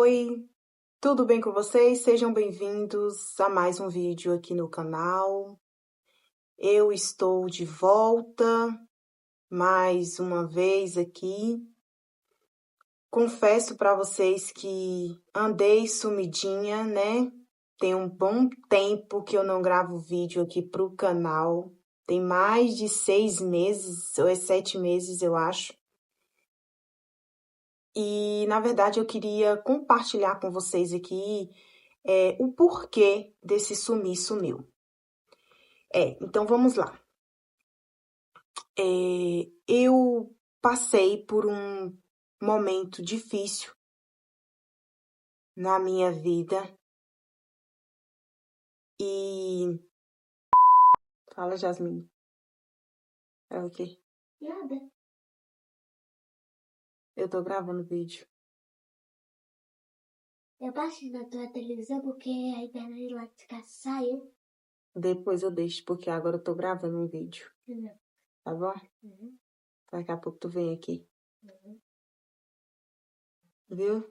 Oi, tudo bem com vocês? Sejam bem-vindos a mais um vídeo aqui no canal. Eu estou de volta mais uma vez aqui. Confesso para vocês que andei sumidinha, né? Tem um bom tempo que eu não gravo vídeo aqui pro canal. Tem mais de 6 meses, ou 7 meses, eu acho. E, na verdade, eu queria compartilhar com vocês aqui o porquê desse sumiu. Então vamos lá. Eu passei por um momento difícil na minha vida e... Fala, Jasmine. É o quê? Nada. Eu tô gravando vídeo. Eu baixei na tua televisão porque a internet lá de casa saiu. Depois eu deixo, porque agora eu tô gravando um vídeo. Não. Tá bom? Uhum. Daqui a pouco tu vem aqui. Uhum. Viu?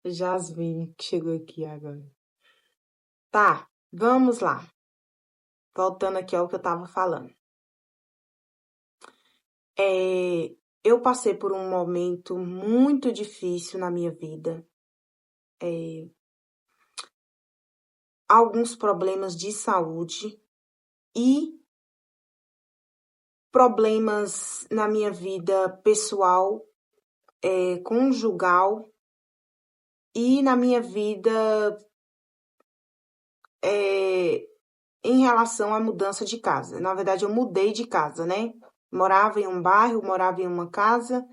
Jasmine, que chegou aqui agora. Tá, vamos lá. Voltando aqui ao que eu tava falando. Eu passei por um momento muito difícil na minha vida. Alguns problemas de saúde e problemas na minha vida pessoal, conjugal e na minha vida em relação à mudança de casa. Na verdade, eu mudei de casa, né? Morava em um bairro, morava em uma casa,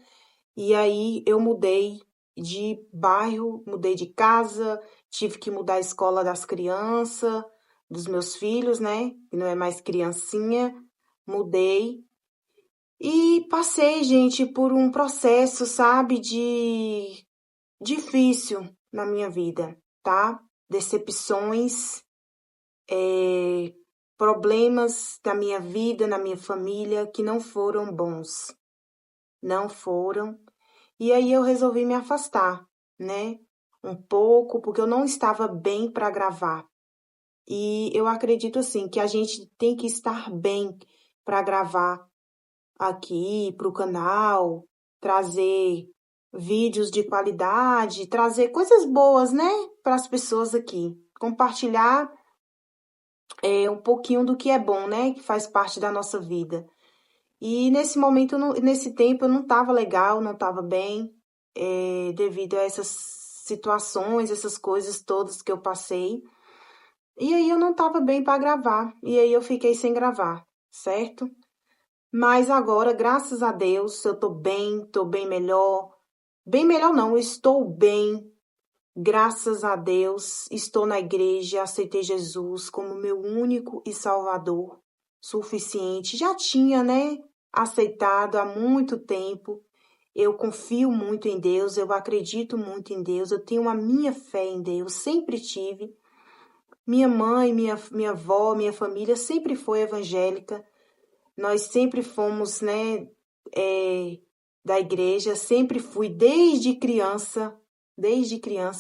e aí eu mudei de bairro, mudei de casa, tive que mudar a escola das crianças, dos meus filhos, né? Que não é mais criancinha, mudei. E passei, gente, por um processo, sabe, de difícil na minha vida, tá? Decepções, problemas da minha vida, na minha família, que não foram bons. Não foram. E aí eu resolvi me afastar, né? Um pouco, porque eu não estava bem para gravar. E eu acredito, assim, que a gente tem que estar bem para gravar aqui para o canal, trazer vídeos de qualidade, trazer coisas boas, né, para as pessoas aqui. Compartilhar um pouquinho do que é bom, né, que faz parte da nossa vida. E nesse momento, nesse tempo, eu não estava legal, não estava bem, devido a essas situações, essas coisas todas que eu passei. E aí eu não estava bem para gravar, e aí eu fiquei sem gravar, certo? Mas agora, graças a Deus, eu tô bem melhor. Bem melhor não, eu estou bem, graças a Deus. Estou na igreja, aceitei Jesus como meu único e salvador suficiente. Já tinha, né, aceitado há muito tempo. Eu confio muito em Deus, eu acredito muito em Deus, eu tenho a minha fé em Deus, sempre tive. Minha mãe, minha avó, minha família sempre foi evangélica. Nós sempre fomos, né, da igreja, sempre fui desde criança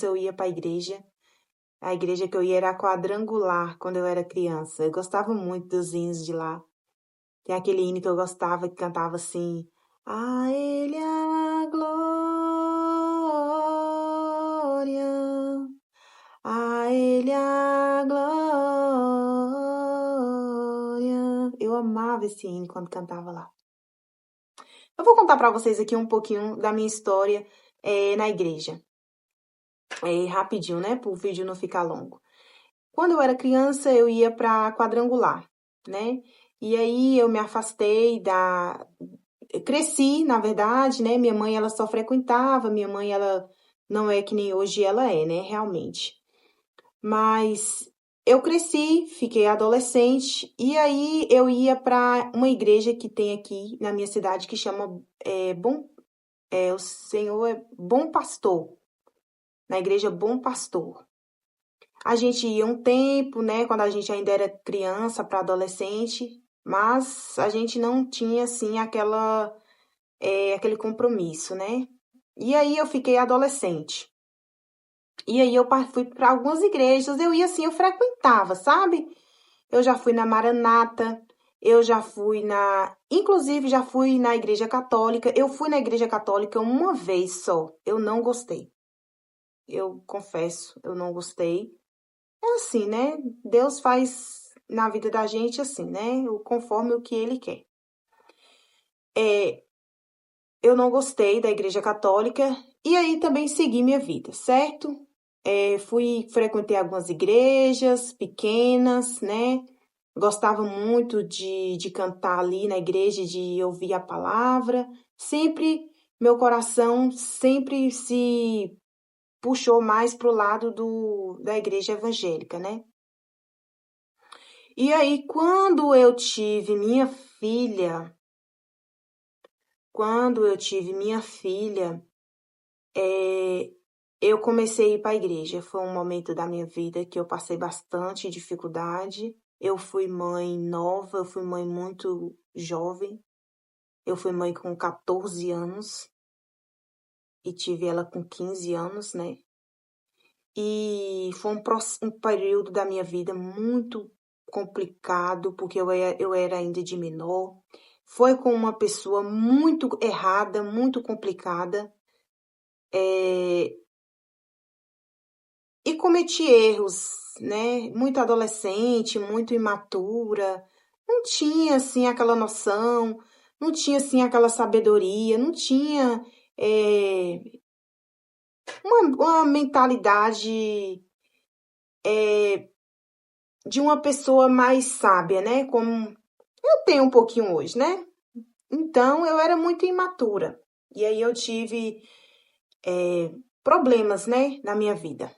eu ia para a igreja. A igreja que eu ia era quadrangular quando eu era criança. Eu gostava muito dos hinos de lá. Tem aquele hino que eu gostava que cantava assim: A Ele a glória, a Ele a glória. Eu amava esse hino quando cantava lá. Eu vou contar para vocês aqui um pouquinho da minha história na igreja. Rapidinho, né? Para o vídeo não ficar longo. Quando eu era criança, eu ia para quadrangular, né? E aí eu me afastei Eu cresci, na verdade, né? Minha mãe, ela só frequentava. Minha mãe, ela não é que nem hoje ela é, né? Realmente. Mas eu cresci, fiquei adolescente. E aí eu ia para uma igreja que tem aqui na minha cidade que chama o Senhor é Bom Pastor, na igreja Bom Pastor. A gente ia um tempo, né, quando a gente ainda era criança para adolescente, mas a gente não tinha, assim, aquele compromisso, né? E aí eu fiquei adolescente. E aí eu fui para algumas igrejas, eu ia assim, eu frequentava, sabe? Eu já fui na Maranata, eu já fui inclusive já fui na Igreja Católica. Eu fui na Igreja Católica uma vez só, eu não gostei. Eu confesso, eu não gostei. É assim, né? Deus faz na vida da gente assim, né? Conforme o que ele quer. Eu não gostei da Igreja Católica e aí também segui minha vida, certo? Frequentei algumas igrejas pequenas, né? Gostava muito de cantar ali na igreja, de ouvir a palavra. Sempre, meu coração sempre se puxou mais pro lado da igreja evangélica, né? E aí, quando eu tive minha filha, eu comecei a ir para a igreja. Foi um momento da minha vida que eu passei bastante dificuldade. Eu fui mãe nova, eu fui mãe muito jovem. Eu fui mãe com 14 anos e tive ela com 15 anos, né? E foi um período da minha vida muito complicado, porque eu era ainda de menor. Foi com uma pessoa muito errada, muito complicada. E cometi erros, né? Muito adolescente, muito imatura. Não tinha, assim, aquela noção, não tinha, assim, aquela sabedoria, não tinha uma mentalidade de uma pessoa mais sábia, né? Como eu tenho um pouquinho hoje, né? Então, eu era muito imatura. E aí eu tive problemas, né, na minha vida.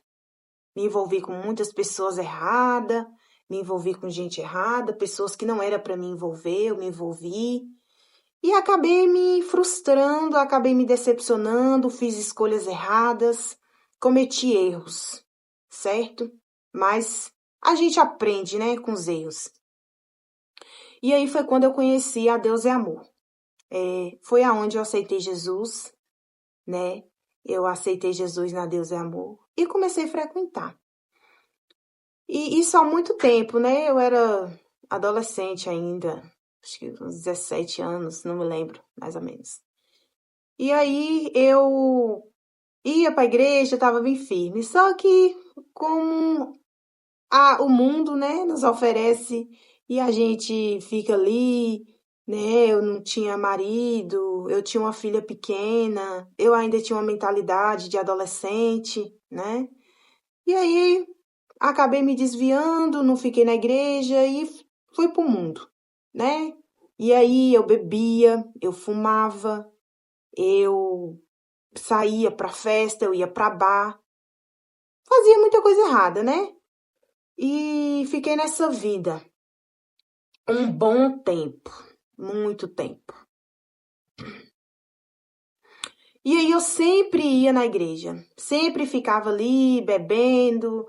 Me envolvi com muitas pessoas erradas, me envolvi com gente errada, pessoas que não era para me envolver, eu me envolvi. E acabei me frustrando, acabei me decepcionando, fiz escolhas erradas, cometi erros, certo? Mas a gente aprende, né, com os erros. E aí foi quando eu conheci a Deus é Amor. Foi aonde eu aceitei Jesus, né? Eu aceitei Jesus na Deus é Amor e comecei a frequentar. E isso há muito tempo, né? Eu era adolescente ainda, acho que uns 17 anos, não me lembro, mais ou menos. E aí eu ia para a igreja, estava bem firme. Só que como o mundo, né, nos oferece e a gente fica ali, né? Eu não tinha marido, eu tinha uma filha pequena, eu ainda tinha uma mentalidade de adolescente, né? E aí acabei me desviando, não fiquei na igreja e fui pro mundo, né? E aí eu bebia, eu fumava, eu saía pra festa, eu ia pra bar, fazia muita coisa errada, né? E fiquei nessa vida um bom tempo, muito tempo. E aí eu sempre ia na igreja, sempre ficava ali bebendo,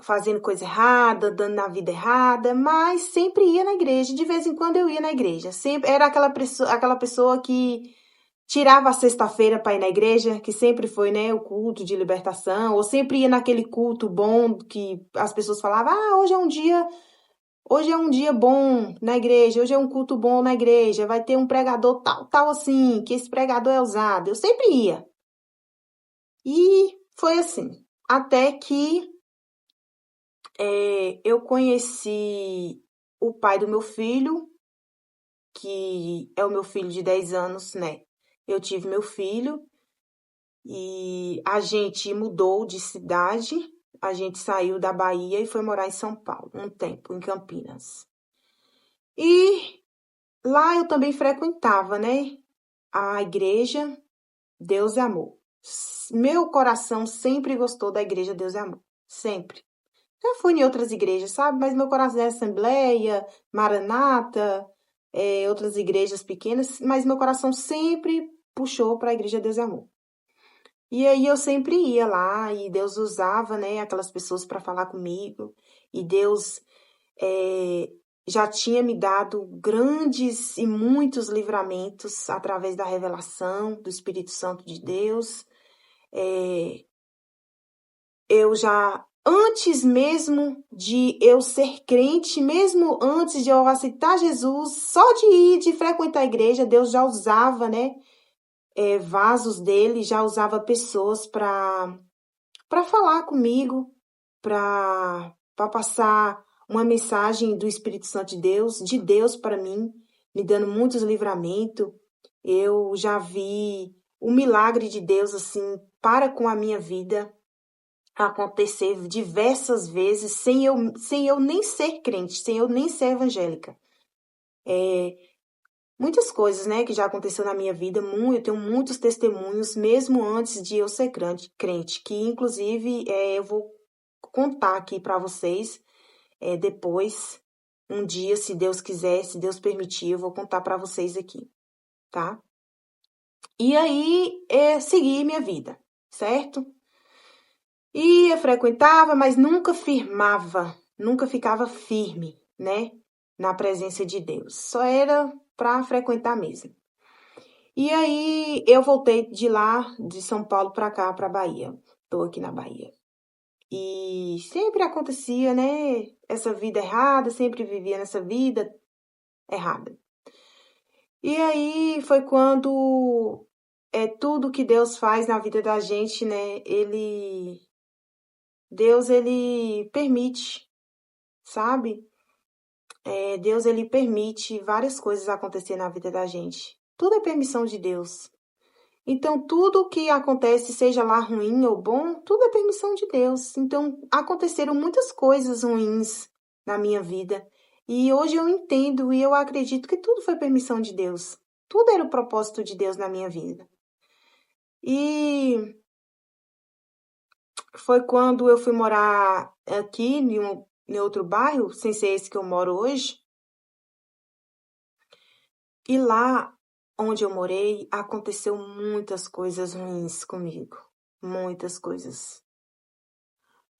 fazendo coisa errada, dando na vida errada, mas sempre ia na igreja. De vez em quando eu ia na igreja. Sempre era aquela pessoa que tirava a sexta-feira para ir na igreja, que sempre foi, né, o culto de libertação, ou sempre ia naquele culto bom que as pessoas falavam: "Ah, hoje é um dia bom na igreja, hoje é um culto bom na igreja, vai ter um pregador tal, tal assim, que esse pregador é usado". Eu sempre ia. E foi assim, até que eu conheci o pai do meu filho, que é o meu filho de 10 anos, né? Eu tive meu filho e a gente mudou de cidade, a gente saiu da Bahia e foi morar em São Paulo, um tempo, em Campinas. E lá eu também frequentava, né? A igreja Deus é Amor. Meu coração sempre gostou da igreja Deus é Amor, sempre. Já fui em outras igrejas, sabe? Mas meu coração é Assembleia, Maranata, outras igrejas pequenas, mas meu coração sempre puxou para a igreja Deus é Amor. E aí eu sempre ia lá e Deus usava, né, aquelas pessoas para falar comigo. E Deus já tinha me dado grandes e muitos livramentos através da revelação do Espírito Santo de Deus. Eu já, antes mesmo de eu ser crente, mesmo antes de eu aceitar Jesus, só de frequentar a igreja, Deus já usava, né, vasos dele, já usava pessoas para falar comigo, para passar uma mensagem do Espírito Santo de Deus para mim, me dando muitos livramentos. Eu já vi o milagre de Deus assim para com a minha vida acontecer diversas vezes sem eu nem ser crente, sem eu nem ser evangélica. Muitas coisas, né, que já aconteceu na minha vida, eu tenho muitos testemunhos, mesmo antes de eu ser crente, que inclusive eu vou contar aqui para vocês depois, um dia, se Deus quiser, se Deus permitir, eu vou contar para vocês aqui, tá? E aí, segui minha vida, certo? E eu frequentava, mas nunca firmava, nunca ficava firme, né? Na presença de Deus. Só era para frequentar mesmo. E aí eu voltei de lá, de São Paulo para cá, para Bahia. Tô aqui na Bahia. E sempre acontecia, né? Essa vida errada, sempre vivia nessa vida errada. E aí foi quando tudo que Deus faz na vida da gente, né? Deus, ele permite, sabe? Deus, ele permite várias coisas acontecer na vida da gente. Tudo é permissão de Deus. Então, tudo que acontece, seja lá ruim ou bom, tudo é permissão de Deus. Então, aconteceram muitas coisas ruins na minha vida. E hoje eu entendo e eu acredito que tudo foi permissão de Deus. Tudo era o propósito de Deus na minha vida. E foi quando eu fui morar aqui em outro bairro, sem ser esse que eu moro hoje. E lá onde eu morei, aconteceu muitas coisas ruins comigo. Muitas coisas.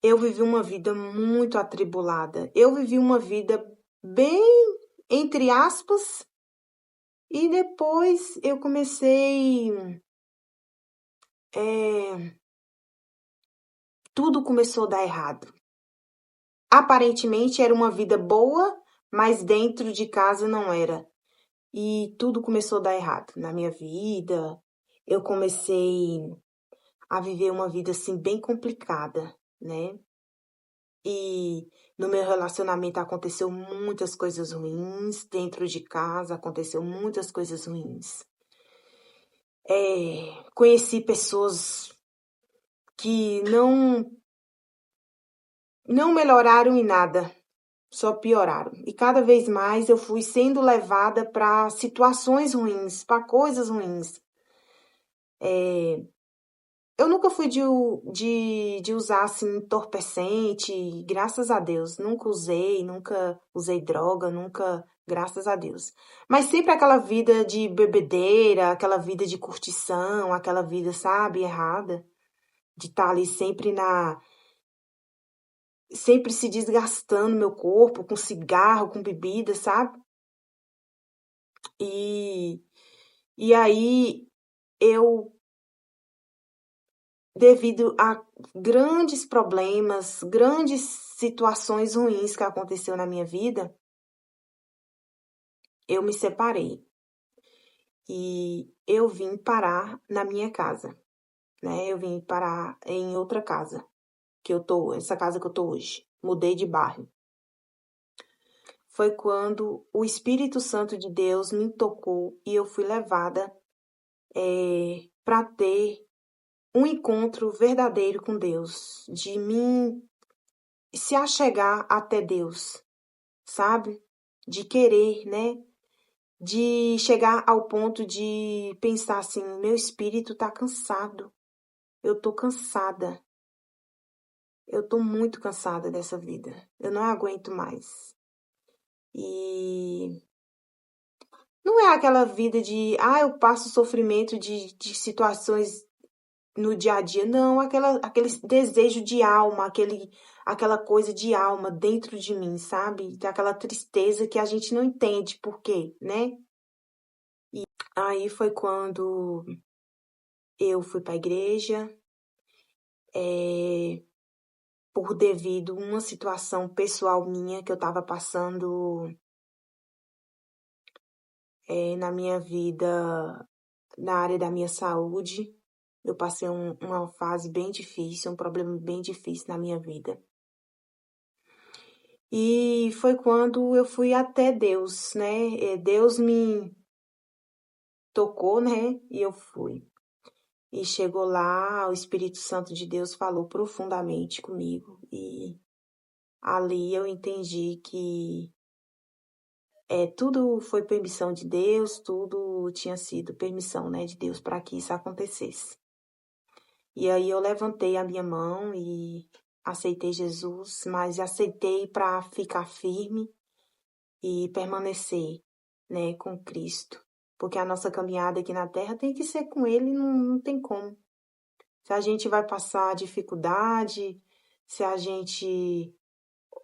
Eu vivi uma vida muito atribulada. Eu vivi uma vida bem, entre aspas, e depois eu comecei. Tudo começou a dar errado. Aparentemente era uma vida boa, mas dentro de casa não era. E tudo começou a dar errado na minha vida. Eu comecei a viver uma vida assim bem complicada, né? E no meu relacionamento aconteceu muitas coisas ruins, dentro de casa aconteceu muitas coisas ruins. Conheci pessoas que não melhoraram em nada, só pioraram. E cada vez mais eu fui sendo levada para situações ruins, para coisas ruins. Eu nunca fui de usar assim entorpecente, graças a Deus. Nunca usei droga, nunca, graças a Deus. Mas sempre aquela vida de bebedeira, aquela vida de curtição, aquela vida, sabe, errada. De estar ali sempre se desgastando meu corpo com cigarro, com bebida, sabe? E, e aí eu devido a grandes problemas, grandes situações ruins que aconteceu na minha vida, eu me separei e eu vim parar na minha casa, né? Eu vim parar em outra casa essa casa que eu tô hoje. Mudei de bairro. Foi quando o Espírito Santo de Deus me tocou e eu fui levada para ter um encontro verdadeiro com Deus, de mim se achegar até Deus, sabe? De querer, né? De chegar ao ponto de pensar assim, meu espírito tá cansado. Eu tô cansada. Eu tô muito cansada dessa vida. Eu não aguento mais. E não é aquela vida de, eu passo sofrimento de situações no dia a dia, não, aquele desejo de alma, aquela coisa de alma dentro de mim, sabe? Aquela tristeza que a gente não entende por quê, né? E aí foi quando eu fui para a igreja, por devido a uma situação pessoal minha que eu estava passando na minha vida, na área da minha saúde. Eu passei uma fase bem difícil, um problema bem difícil na minha vida. E foi quando eu fui até Deus, né? Deus me tocou, né? E eu fui. E chegou lá, o Espírito Santo de Deus falou profundamente comigo. E ali eu entendi que tudo foi permissão de Deus, tudo tinha sido permissão, né, de Deus para que isso acontecesse. E aí eu levantei a minha mão e aceitei Jesus, mas aceitei para ficar firme e permanecer, né, com Cristo. Porque a nossa caminhada aqui na Terra tem que ser com Ele, não tem como. Se a gente vai passar dificuldade, se a gente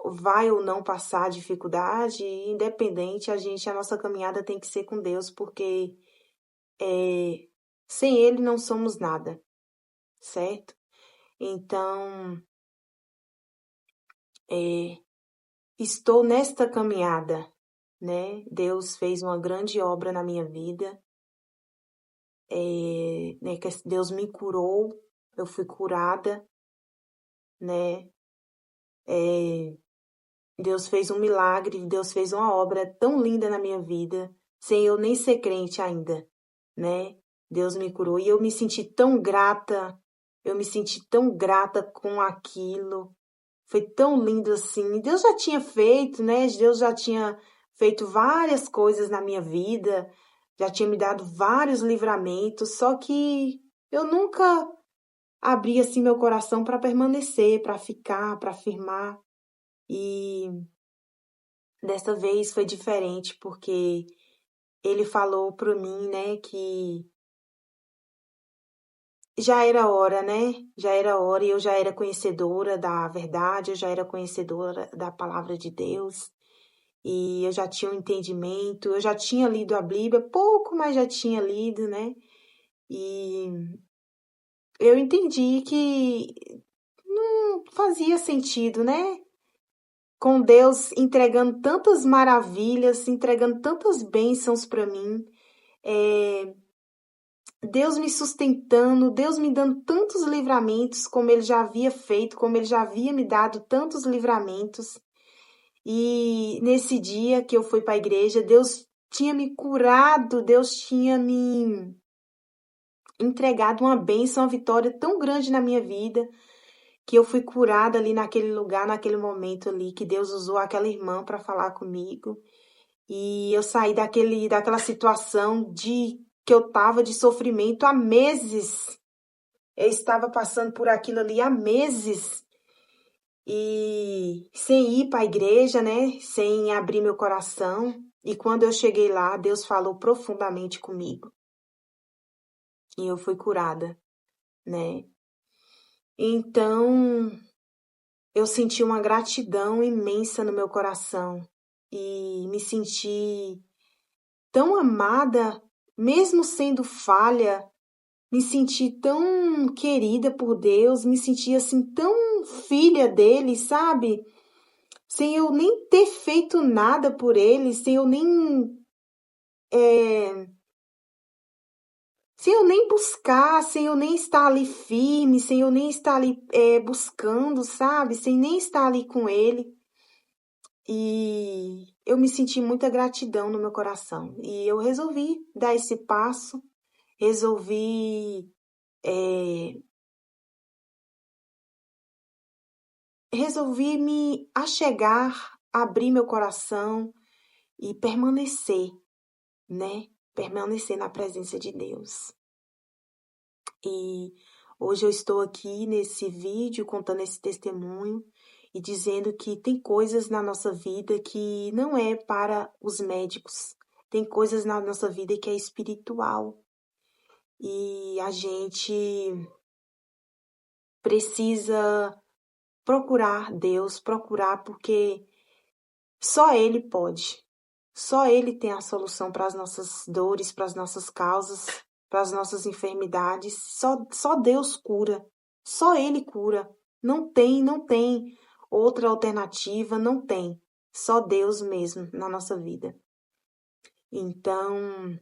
vai ou não passar dificuldade, independente, a nossa caminhada tem que ser com Deus, porque sem Ele não somos nada, certo? Então, estou nesta caminhada, né? Deus fez uma grande obra na minha vida, né? Que Deus me curou, eu fui curada, né? Deus fez um milagre, Deus fez uma obra tão linda na minha vida, sem eu nem ser crente ainda, né? Deus me curou e eu me senti tão grata, com aquilo. Foi tão lindo assim. Deus já tinha feito, né? Deus já tinha feito várias coisas na minha vida, já tinha me dado vários livramentos, só que eu nunca abri assim meu coração para permanecer, para ficar, para firmar. E dessa vez foi diferente, porque ele falou para mim, né, que já era hora, né? Já era hora e eu já era conhecedora da verdade, eu já era conhecedora da palavra de Deus e eu já tinha um entendimento, eu já tinha lido a Bíblia, pouco, mas já tinha lido, né? E eu entendi que não fazia sentido, né? Com Deus entregando tantas maravilhas, entregando tantas bênçãos para mim, Deus me sustentando, Deus me dando tantos livramentos, como Ele já havia feito, como Ele já havia me dado tantos livramentos. E nesse dia que eu fui para a igreja, Deus tinha me curado, Deus tinha me entregado uma bênção, uma vitória tão grande na minha vida, que eu fui curada ali naquele lugar, naquele momento ali, que Deus usou aquela irmã para falar comigo. E eu saí daquela situação que eu estava de sofrimento há meses. Eu estava passando por aquilo ali há meses e sem ir para a igreja, né? Sem abrir meu coração. E quando eu cheguei lá, Deus falou profundamente comigo. E eu fui curada, né? Então, eu senti uma gratidão imensa no meu coração e me senti tão amada, mesmo sendo falha, me senti tão querida por Deus, me senti assim tão filha dele, sabe? Sem eu nem ter feito nada por ele, sem eu nem buscar, sem eu nem estar ali firme, sem eu nem estar ali buscando, sabe? Sem nem estar ali com ele. E eu me senti muita gratidão no meu coração. E eu resolvi dar esse passo, resolvi me achegar, abrir meu coração e permanecer, né? Permanecer na presença de Deus. E hoje eu estou aqui nesse vídeo contando esse testemunho e dizendo que tem coisas na nossa vida que não é para os médicos, tem coisas na nossa vida que é espiritual. E a gente precisa procurar Deus, procurar porque só Ele pode. Só Ele tem a solução para as nossas dores, para as nossas causas, para as nossas enfermidades. Só Deus cura. Só Ele cura. Não tem outra alternativa, não tem. Só Deus mesmo na nossa vida. Então,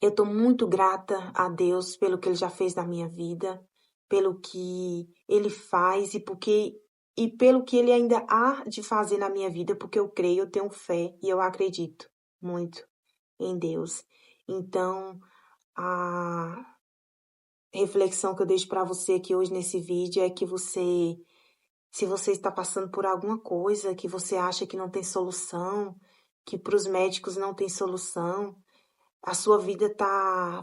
eu estou muito grata a Deus pelo que Ele já fez na minha vida, pelo que Ele faz e pelo que Ele ainda há de fazer na minha vida, porque eu creio, eu tenho fé e eu acredito muito em Deus. Então, a reflexão que eu deixo para você aqui hoje nesse vídeo é que se você está passando por alguma coisa que você acha que não tem solução, que para os médicos não tem solução, a sua vida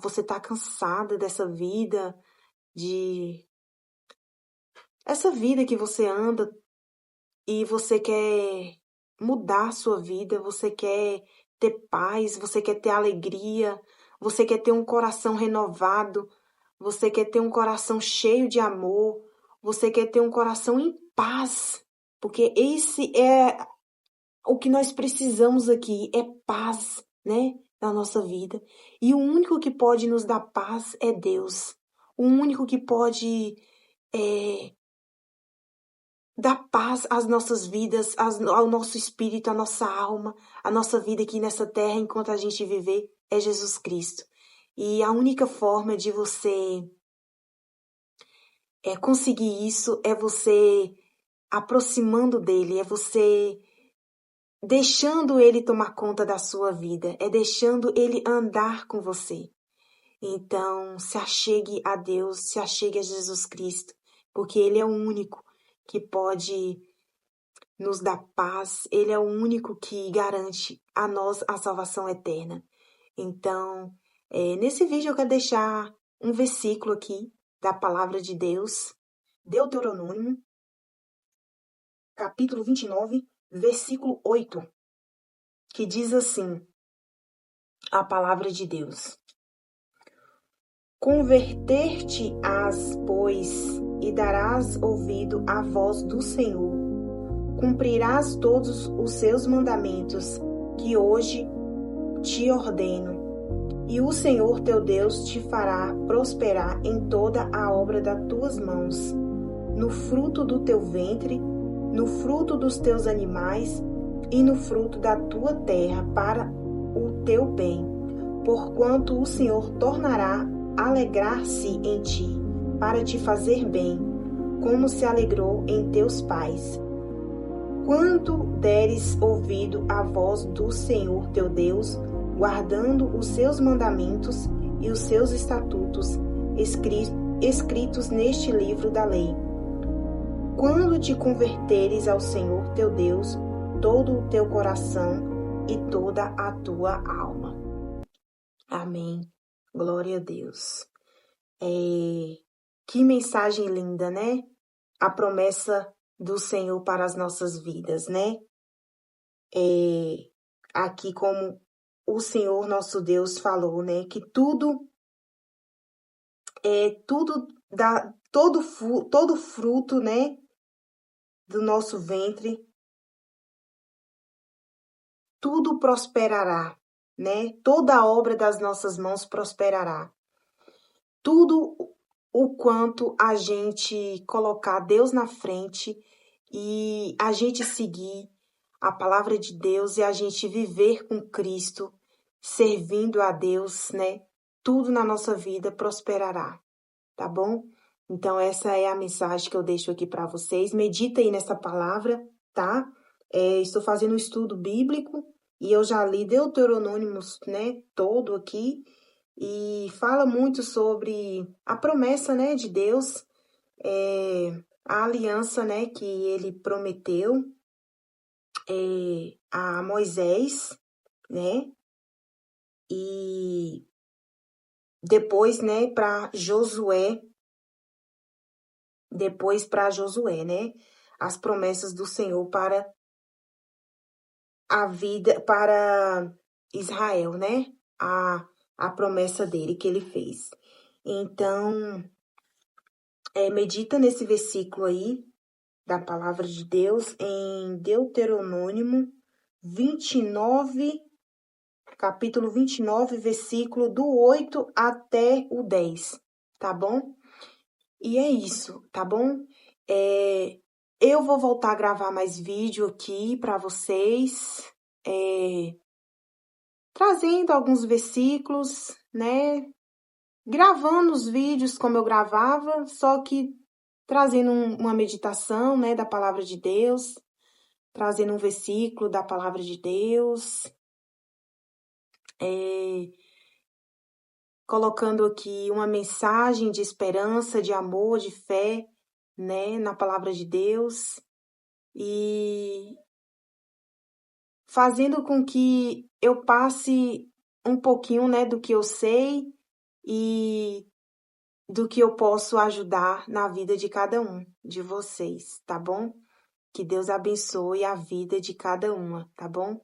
você tá cansada dessa vida, essa vida que você anda e você quer mudar a sua vida, você quer ter paz, você quer ter alegria, você quer ter um coração renovado, você quer ter um coração cheio de amor, você quer ter um coração em paz, porque esse é o que nós precisamos aqui, é paz, né, na nossa vida. E o único que pode nos dar paz é Deus. O único que pode dar paz às nossas vidas, ao nosso espírito, à nossa alma, à nossa vida aqui nessa terra enquanto a gente viver é Jesus Cristo. E a única forma de você conseguir isso é você aproximando dele, é você deixando ele tomar conta da sua vida, é deixando ele andar com você. Então, se achegue a Deus, se achegue a Jesus Cristo, porque ele é o único que pode nos dar paz, ele é o único que garante a nós a salvação eterna. Então, nesse vídeo eu quero deixar um versículo aqui da palavra de Deus, Deuteronômio, capítulo 29, versículo 8, que diz assim, a palavra de Deus. Converter-te-ás, pois, e darás ouvido à voz do Senhor. Cumprirás todos os seus mandamentos, que hoje te ordeno. E o Senhor teu Deus te fará prosperar em toda a obra das tuas mãos, no fruto do teu ventre, no fruto dos teus animais e no fruto da tua terra, para o teu bem, porquanto o Senhor tornará a alegrar-se em ti, para te fazer bem, como se alegrou em teus pais. Quando deres ouvido à voz do Senhor teu Deus, guardando os seus mandamentos e os seus estatutos escritos neste livro da lei. Quando te converteres ao Senhor teu Deus, todo o teu coração e toda a tua alma. Amém. Glória a Deus. Que mensagem linda, né? A promessa do Senhor para as nossas vidas, né? Aqui como o Senhor nosso Deus falou, né? Que tudo dá todo fruto, né? Do nosso ventre, tudo prosperará, né? Toda a obra das nossas mãos prosperará. Tudo o quanto a gente colocar Deus na frente e a gente seguir a palavra de Deus e a gente viver com Cristo, servindo a Deus, né? Tudo na nossa vida prosperará, tá bom? Então, essa é a mensagem que eu deixo aqui para vocês. Medita aí nessa palavra, tá? Estou fazendo um estudo bíblico e eu já li Deuteronômio, né? Todo aqui. E fala muito sobre a promessa, né, de Deus, a aliança, né, que ele prometeu a Moisés, né, e depois, né, para Josué, né, as promessas do Senhor para a vida, para Israel, né, a promessa dele que ele fez. Então, medita nesse versículo aí da palavra de Deus em Deuteronômio 29, capítulo 29, versículo do 8 até o 10, tá bom? E é isso, tá bom? Eu vou voltar a gravar mais vídeo aqui para vocês, trazendo alguns versículos, né? Gravando os vídeos como eu gravava, só que trazendo uma meditação, né, da palavra de Deus, trazendo um versículo da palavra de Deus, colocando aqui uma mensagem de esperança, de amor, de fé, né, na palavra de Deus, e fazendo com que eu passe um pouquinho, né, do que eu sei e do que eu posso ajudar na vida de cada um de vocês, tá bom? Que Deus abençoe a vida de cada uma, tá bom?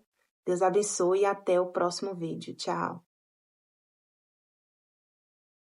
Deus abençoe e até o próximo vídeo. Tchau!